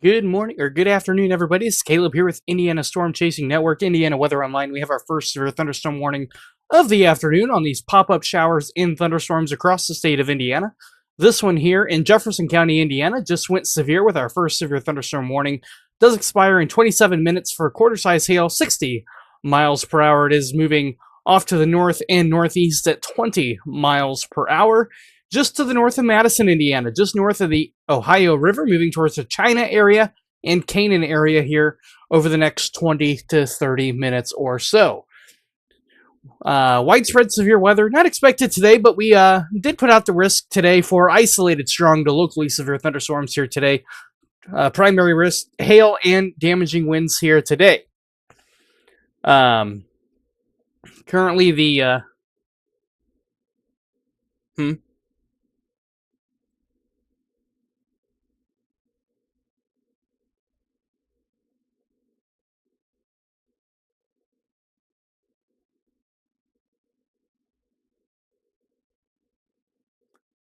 Good morning or good afternoon, everybody. It's Caleb here with Indiana Storm Chasing Network, Indiana Weather Online. We have our first severe thunderstorm warning of the afternoon on these pop-up showers and thunderstorms across the state of Indiana. This one here in Jefferson County, Indiana, just went severe with our first severe thunderstorm warning. Does expire in 27 minutes for quarter-size hail, 60 miles per hour. It is moving off to the north and northeast at 20 miles per hour. Just to the north of Madison, Indiana, just north of the Ohio River, moving towards the China area and Canaan area here over the next 20 to 30 minutes or so. Widespread severe weather, not expected today, but we did put out the risk today for isolated strong to locally severe thunderstorms here today. Primary risk, hail and damaging winds here today. Currently the...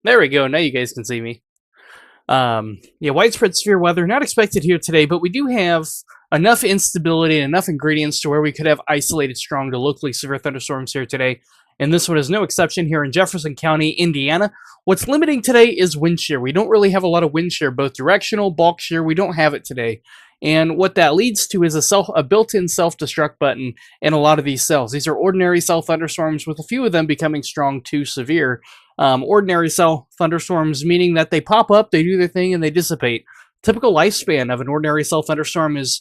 There we go. Now you guys can see me. Yeah, widespread severe weather, not expected here today, but we do have enough instability and enough ingredients to where we could have isolated strong to locally severe thunderstorms here today. And this one is no exception here in Jefferson County, Indiana. What's limiting today is wind shear. We don't really have a lot of wind shear, both directional, bulk shear. We don't have it today. And what that leads to is a built-in self-destruct button in a lot of these cells. These are ordinary cell thunderstorms, with a few of them becoming strong to severe. Ordinary cell thunderstorms, meaning that they pop up, they do their thing, and they dissipate. Typical lifespan of an ordinary cell thunderstorm is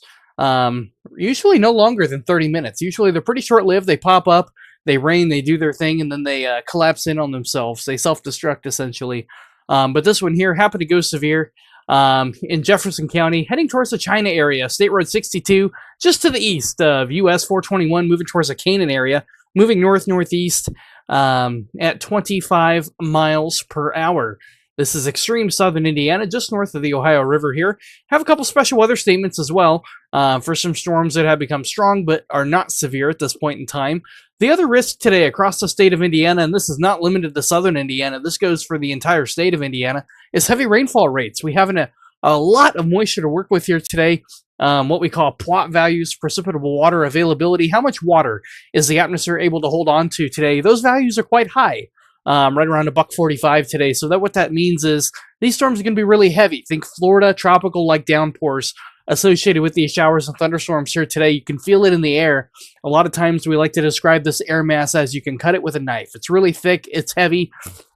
usually no longer than 30 minutes. Usually they're pretty short-lived. They pop up, they rain, they do their thing, and then they collapse in on themselves. They self-destruct, essentially. But this one here happened to go severe in Jefferson County, heading towards the China area. State Road 62, just to the east of US 421, moving towards the Canaan area, moving north-northeast at 25 miles per hour. This is extreme southern Indiana, just north of the Ohio River here. Have a couple special weather statements as well for some storms that have become strong but are not severe at this point in time. The other risk today across the state of Indiana, and this is not limited to southern Indiana, this goes for the entire state of Indiana, is heavy rainfall rates. We have a lot of moisture to work with here today. What we call plot values, precipitable water availability. How much water is the atmosphere able to hold on to today? Those values are quite high, right around $145 today. So what that means is these storms are going to be really heavy. Think Florida, tropical-like downpours associated with these showers and thunderstorms here today. You can feel it in the air. A lot of times we like to describe this air mass as you can cut it with a knife. It's really thick, it's heavy,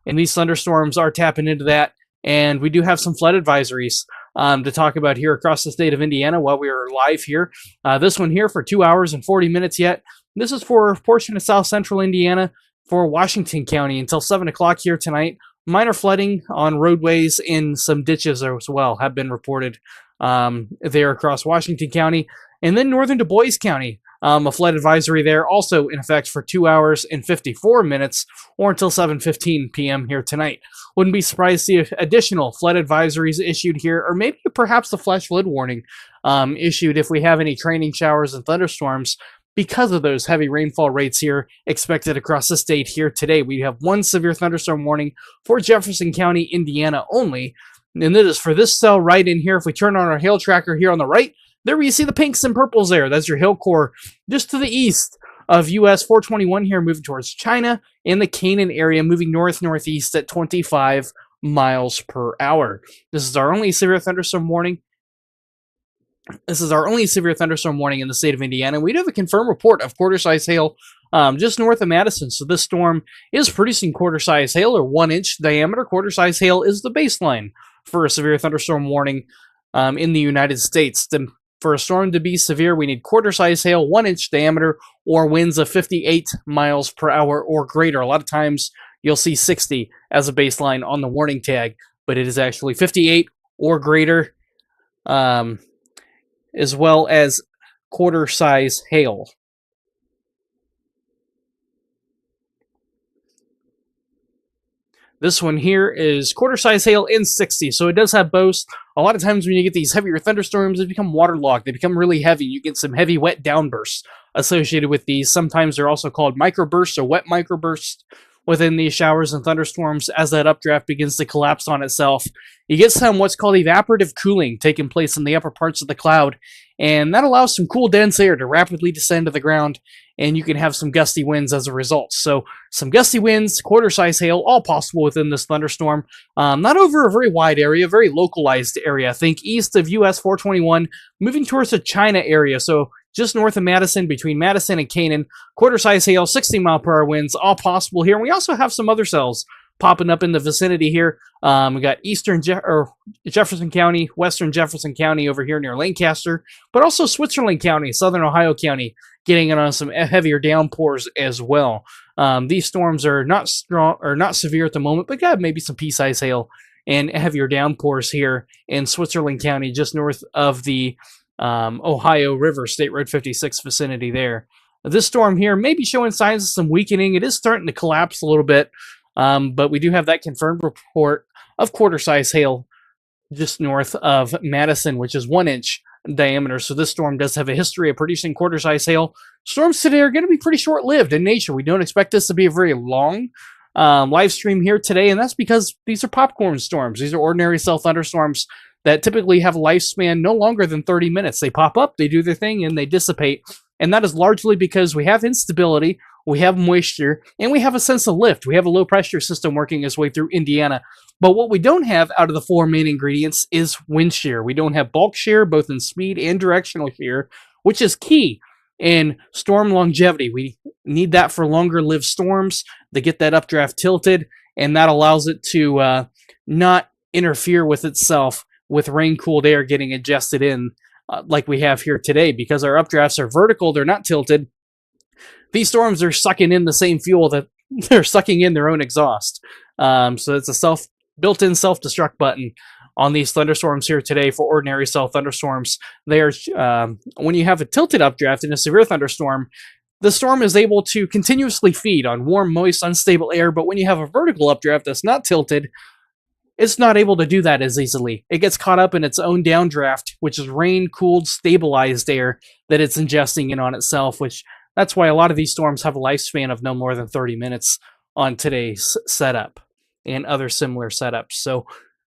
and these thunderstorms are tapping into that. And we do have some flood advisories to talk about here across the state of Indiana while we are live here. This one here for 2 hours and 40 minutes yet. This is for a portion of south central Indiana for Washington County until 7 o'clock here tonight. Minor flooding on roadways and some ditches as well have been reported there across Washington County. And then northern Du Bois County, a flood advisory there also in effect for 2 hours and 54 minutes or until 7:15 p.m. here tonight. Wouldn't be surprised to see additional flood advisories issued here, or maybe perhaps the flash flood warning issued if we have any training showers and thunderstorms because of those heavy rainfall rates here expected across the state here today. We have one severe thunderstorm warning for Jefferson County, Indiana only, and this is for this cell right in here. If we turn on our hail tracker here on the right, there you see the pinks and purples there. That's your hail core just to the east of US 421 here, moving towards China, and the Canaan area moving north-northeast at 25 miles per hour. This is our only severe thunderstorm warning. This is our only severe thunderstorm warning in the state of Indiana. We do have a confirmed report of quarter-size hail just north of Madison. So this storm is producing quarter-size hail, or 1-inch diameter. Quarter-size hail is the baseline for a severe thunderstorm warning in the United States. For a storm to be severe, we need quarter-size hail, 1-inch diameter, or winds of 58 miles per hour or greater. A lot of times you'll see 60 as a baseline on the warning tag, but it is actually 58 or greater, as well as quarter-size hail. This one here is quarter-size hail in 60, so it does have both. A lot of times when you get these heavier thunderstorms, they become waterlogged. They become really heavy. You get some heavy wet downbursts associated with these. Sometimes they're also called microbursts or wet microbursts, within these showers and thunderstorms as that updraft begins to collapse on itself. You get some what's called evaporative cooling taking place in the upper parts of the cloud, and that allows some cool, dense air to rapidly descend to the ground, and you can have some gusty winds as a result. So some gusty winds, quarter-size hail, all possible within this thunderstorm. Not over a very wide area, very localized area. Think east of US 421, moving towards the China area. So just north of Madison, between Madison and Canaan, quarter-size hail, 60-mile-per-hour winds, all possible here. And we also have some other cells popping up in the vicinity here. We got Jefferson County, western Jefferson County over here near Lancaster, but also Switzerland County, southern Ohio County, getting in on some heavier downpours as well. These storms are not strong or not severe at the moment, but got maybe some pea-size hail and heavier downpours here in Switzerland County, just north of the Ohio River, State Road 56 vicinity there. This storm here may be showing signs of some weakening. It is starting to collapse a little bit, but we do have that confirmed report of quarter-size hail just north of Madison, which is 1 inch diameter. So this storm does have a history of producing quarter-size hail. Storms today are going to be pretty short-lived in nature. We don't expect this to be a very long live stream here today, and that's because these are popcorn storms. These are ordinary cell thunderstorms that typically have a lifespan no longer than 30 minutes. They pop up, they do their thing, and they dissipate. And that is largely because we have instability, we have moisture, and we have a sense of lift. We have a low-pressure system working its way through Indiana. But what we don't have out of the 4 main ingredients is wind shear. We don't have bulk shear, both in speed and directional shear, which is key in storm longevity. We need that for longer-lived storms to get that updraft tilted, and that allows it to not interfere with itself with rain-cooled air getting ingested in like we have here today. Because our updrafts are vertical, they're not tilted. These storms are sucking in the same fuel that they're sucking in their own exhaust. So it's a built-in self-destruct button on these thunderstorms here today for ordinary cell thunderstorms. They are when you have a tilted updraft in a severe thunderstorm, the storm is able to continuously feed on warm, moist, unstable air. But when you have a vertical updraft that's not tilted, it's not able to do that as easily. It gets caught up in its own downdraft, which is rain-cooled, stabilized air that it's ingesting in on itself, which that's why a lot of these storms have a lifespan of no more than 30 minutes on today's setup and other similar setups. So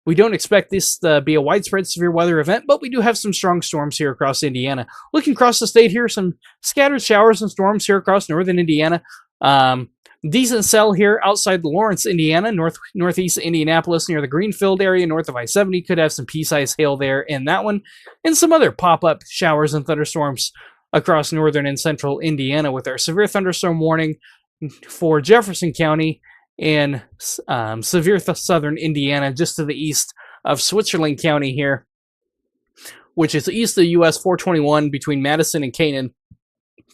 we don't expect this to be a widespread severe weather event, but we do have some strong storms here across Indiana. Looking across the state here, some scattered showers and storms here across northern Indiana. Decent cell here outside Lawrence, Indiana, northeast Indianapolis near the Greenfield area, north of I-70. Could have some pea-sized hail there in that one. And some other pop-up showers and thunderstorms across northern and central Indiana with our severe thunderstorm warning for Jefferson County and severe southern Indiana just to the east of Switzerland County here, which is east of US 421 between Madison and Canaan.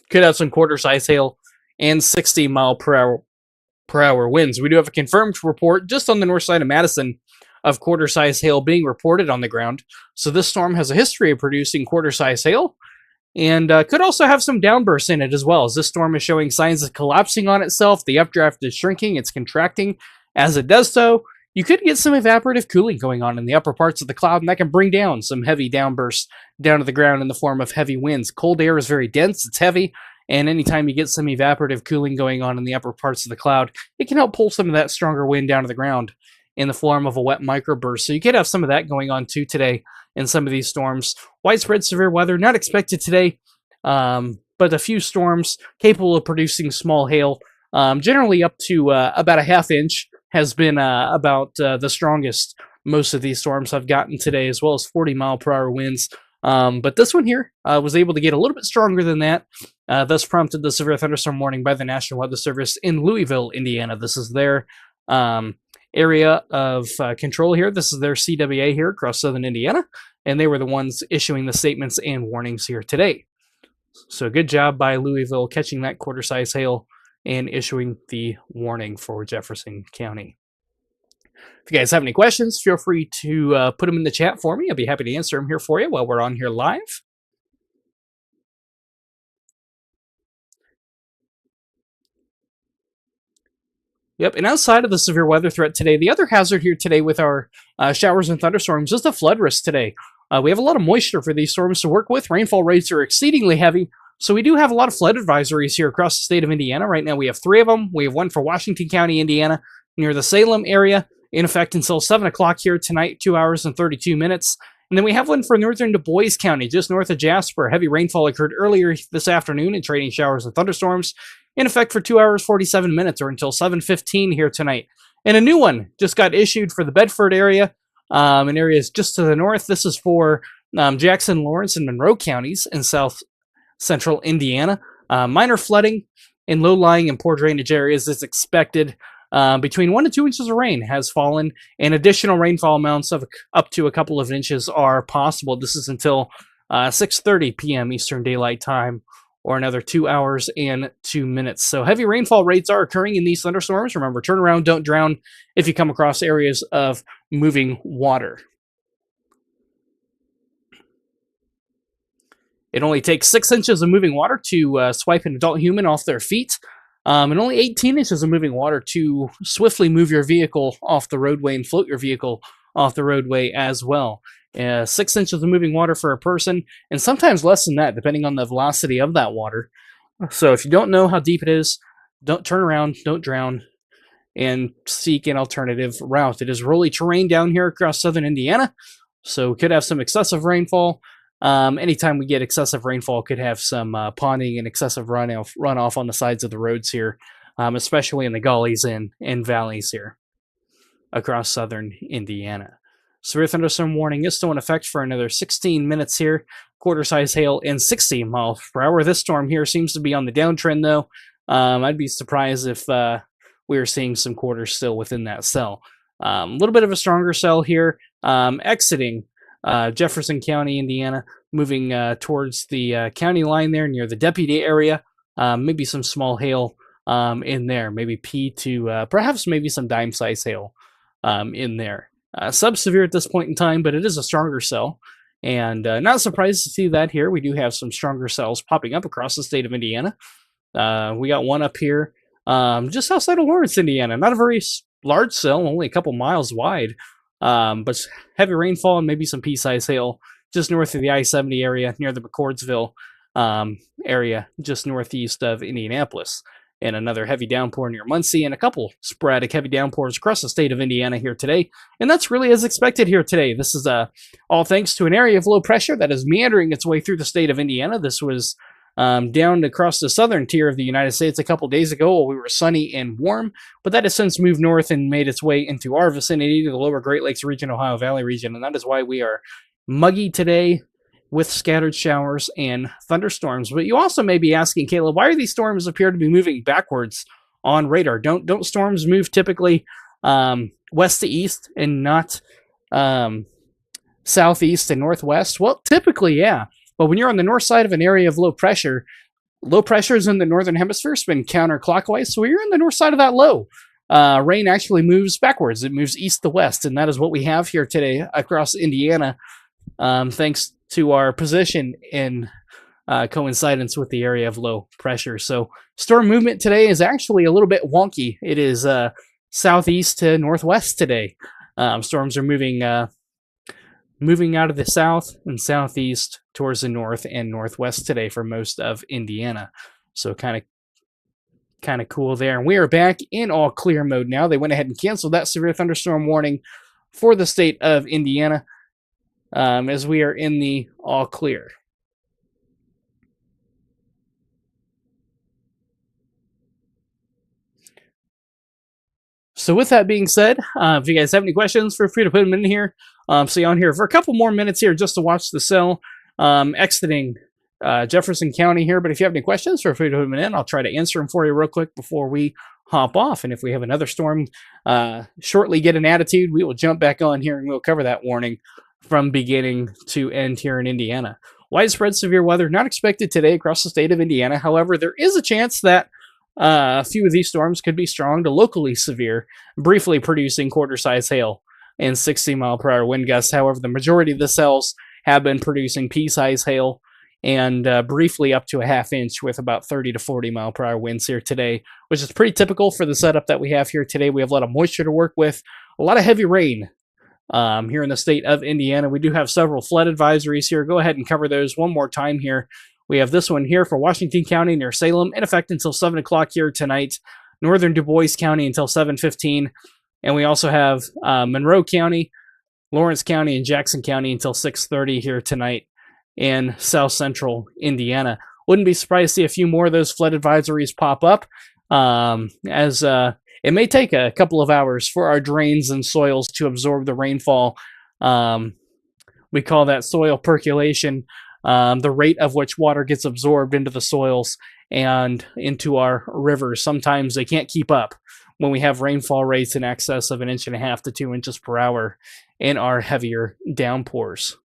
Could have some quarter-size hail and 60-mile-per-hour winds. We do have a confirmed report just on the north side of Madison of quarter-size hail being reported on the ground. So this storm has a history of producing quarter-size hail, and could also have some downbursts in it as well, as this storm is showing signs of collapsing on itself. The updraft is shrinking, it's contracting. As it does so, you could get some evaporative cooling going on in the upper parts of the cloud, and that can bring down some heavy downbursts down to the ground in the form of heavy winds. Cold air is very dense, it's heavy, and anytime you get some evaporative cooling going on in the upper parts of the cloud, it can help pull some of that stronger wind down to the ground in the form of a wet microburst. So you could have some of that going on too today in some of these storms. Widespread severe weather, not expected today, but a few storms capable of producing small hail, generally up to about a ½ inch has been about the strongest most of these storms have gotten today, as well as 40-mile-per-hour winds. But this one here was able to get a little bit stronger than that, thus prompted the severe thunderstorm warning by the National Weather Service in Louisville, Indiana. This is their area of control here. This is their CWA here across southern Indiana, and they were the ones issuing the statements and warnings here today. So good job by Louisville catching that quarter-size hail and issuing the warning for Jefferson County. If you guys have any questions, feel free to put them in the chat for me. I'll be happy to answer them here for you while we're on here live. Yep, and outside of the severe weather threat today, the other hazard here today with our showers and thunderstorms is the flood risk today. We have a lot of moisture for these storms to work with. Rainfall rates are exceedingly heavy, So we do have a lot of flood advisories here across the state of Indiana. Right now we have 3 of them. We have one for Washington County, Indiana, near the Salem area, in effect until 7 o'clock here tonight, 2 hours and 32 minutes. And then we have one for northern Du Bois County, just north of Jasper. Heavy rainfall occurred earlier this afternoon and trading showers and thunderstorms, in effect for 2 hours, 47 minutes, or until 7:15 here tonight. And a new one just got issued for the Bedford area, and areas just to the north. This is for Jackson, Lawrence, and Monroe counties in south central Indiana. Minor flooding in low-lying and poor drainage areas is expected. Between 1 to 2 inches of rain has fallen, and additional rainfall amounts of up to a couple of inches are possible. This is until 6:30 p.m. Eastern Daylight Time, or another 2 hours and 2 minutes. So heavy rainfall rates are occurring in these thunderstorms. Remember, turn around, don't drown if you come across areas of moving water. It only takes 6 inches of moving water to swipe an adult human off their feet, and only 18 inches of moving water to swiftly move your vehicle off the roadway and float your vehicle off the roadway as well. 6 inches of moving water for a person, and sometimes less than that, depending on the velocity of that water. So if you don't know how deep it is, don't turn around, don't drown, and seek an alternative route. It is rolly terrain down here across southern Indiana, so we could have some excessive rainfall. Anytime we get excessive rainfall, could have some ponding and excessive runoff on the sides of the roads here, especially in the gullies and valleys here across southern Indiana. Severe thunderstorm warning is still in effect for another 16 minutes here. Quarter-size hail and 60 miles per hour. This storm here seems to be on the downtrend, though. I'd be surprised if we were seeing some quarters still within that cell. A little bit of a stronger cell here, exiting Jefferson County, Indiana, moving towards the county line there near the Deputy area. Maybe some small hail in there, maybe P to perhaps maybe some dime-size hail in there. Sub-severe at this point in time, but it is a stronger cell, and not surprised to see that here. We do have some stronger cells popping up across the state of Indiana. We got one up here just outside of Lawrence, Indiana. Not a very large cell, only a couple miles wide. But heavy rainfall and maybe some pea-sized hail just north of the I-70 area near the McCordsville area just northeast of Indianapolis. And another heavy downpour near Muncie, and a couple sporadic heavy downpours across the state of Indiana here today. And that's really as expected here today. This is all thanks to an area of low pressure that is meandering its way through the state of Indiana. This was down across the southern tier of the United States a couple days ago while we were sunny and warm, but that has since moved north and made its way into our vicinity, to the lower Great Lakes region, Ohio Valley region, and that is why we are muggy today with scattered showers and thunderstorms. But you also may be asking, Caleb, why are these storms appear to be moving backwards on radar? Don't storms move typically west to east and not southeast and northwest? Well, typically, yeah. But when you're on the north side of an area of low pressure is in the northern hemisphere, spin counterclockwise. So you're in the north side of that low. Rain actually moves backwards. It moves east to west, and that is what we have here today across Indiana, thanks to our position in coincidence with the area of low pressure. So storm movement today is actually a little bit wonky. It is southeast to northwest today. Storms are moving out of the south and southeast towards the north and northwest today for most of Indiana. So kind of cool there. And we are back in all clear mode now. They went ahead and canceled that severe thunderstorm warning for the state of Indiana, as we are in the all clear. So with that being said, if you guys have any questions, feel free to put them in here. So you're on here for a couple more minutes here just to watch the cell exiting Jefferson County here. But if you have any questions, feel free to put them in. I'll try to answer them for you real quick before we hop off. And if we have another storm shortly get an attitude, we will jump back on here and we'll cover that warning from beginning to end here in Indiana. Widespread severe weather not expected today across the state of Indiana. However, there is a chance that a few of these storms could be strong to locally severe, briefly producing quarter-size hail and 60-mile-per-hour wind gusts. However, the majority of the cells have been producing pea-size hail and briefly up to a half inch with about 30 to 40-mile-per-hour winds here today, which is pretty typical for the setup that we have here today. We have a lot of moisture to work with, a lot of heavy rain here in the state of Indiana. We do have several flood advisories here. Go ahead and cover those one more time here. We have this one here for Washington County near Salem, in effect until 7 o'clock here tonight. Northern Du Bois County until 7:15. And we also have Monroe County, Lawrence County, and Jackson County until 6:30 here tonight in South Central Indiana. Wouldn't be surprised to see a few more of those flood advisories pop up, as it may take a couple of hours for our drains and soils to absorb the rainfall. We call that soil percolation, the rate of which water gets absorbed into the soils and into our rivers. Sometimes they can't keep up when we have rainfall rates in excess of 1.5 to 2 inches per hour in our heavier downpours.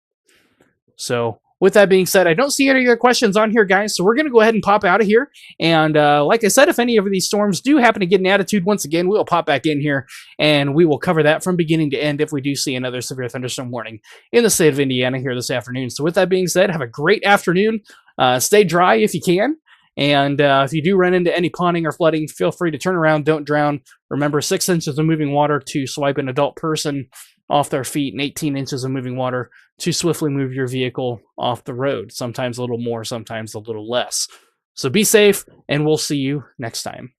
So with that being said, I don't see any other questions on here, guys, so we're going to go ahead and pop out of here. And like I said, if any of these storms do happen to get an attitude once again, we'll pop back in here, and we will cover that from beginning to end if we do see another severe thunderstorm warning in the state of Indiana here this afternoon. So with that being said, have a great afternoon. Stay dry if you can. And if you do run into any ponding or flooding, feel free to turn around, don't drown. Remember, 6 inches of moving water to swipe an adult person off their feet, and 18 inches of moving water to swiftly move your vehicle off the road. Sometimes a little more, sometimes a little less. So be safe, and we'll see you next time.